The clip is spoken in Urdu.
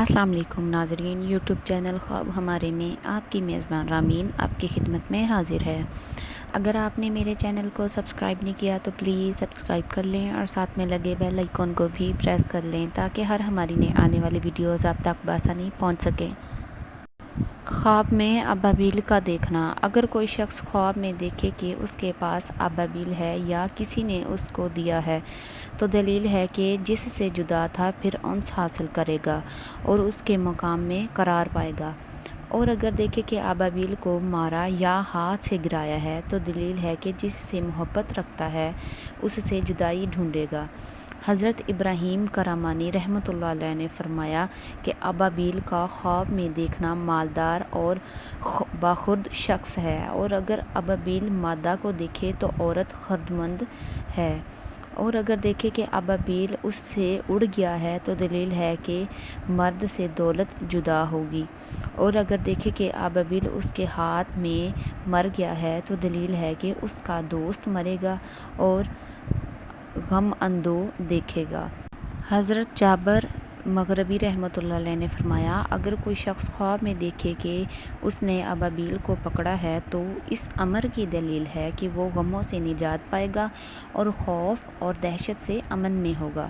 السلام علیکم ناظرین، یوٹیوب چینل خواب ہمارے میں آپ کی میزبان رامین آپ کی خدمت میں حاضر ہے۔ اگر آپ نے میرے چینل کو سبسکرائب نہیں کیا تو پلیز سبسکرائب کر لیں اور ساتھ میں لگے بیل آئیکن کو بھی پریس کر لیں تاکہ ہر ہماری نئے آنے والی ویڈیوز آپ تک بآسانی پہنچ سکیں۔ خواب میں ابابیل کا دیکھنا۔ اگر کوئی شخص خواب میں دیکھے کہ اس کے پاس ابابیل ہے یا کسی نے اس کو دیا ہے تو دلیل ہے کہ جس سے جدا تھا پھر انس حاصل کرے گا اور اس کے مقام میں قرار پائے گا، اور اگر دیکھے کہ ابابیل کو مارا یا ہاتھ سے گرایا ہے تو دلیل ہے کہ جس سے محبت رکھتا ہے اس سے جدائی ڈھونڈے گا۔ حضرت ابراہیم کرامانی رحمۃ اللہ علیہ نے فرمایا کہ ابابیل کا خواب میں دیکھنا مالدار اور باخرد شخص ہے، اور اگر ابابیل مادہ کو دیکھے تو عورت خردمند ہے، اور اگر دیکھے کہ ابابیل اس سے اڑ گیا ہے تو دلیل ہے کہ مرد سے دولت جدا ہوگی، اور اگر دیکھے کہ ابابیل اس کے ہاتھ میں مر گیا ہے تو دلیل ہے کہ اس کا دوست مرے گا اور غم اندو دیکھے گا۔ حضرت جابر مغربی رحمۃ اللہ علیہ نے فرمایا، اگر کوئی شخص خواب میں دیکھے کہ اس نے ابابیل کو پکڑا ہے تو اس امر کی دلیل ہے کہ وہ غموں سے نجات پائے گا اور خوف اور دہشت سے امن میں ہوگا۔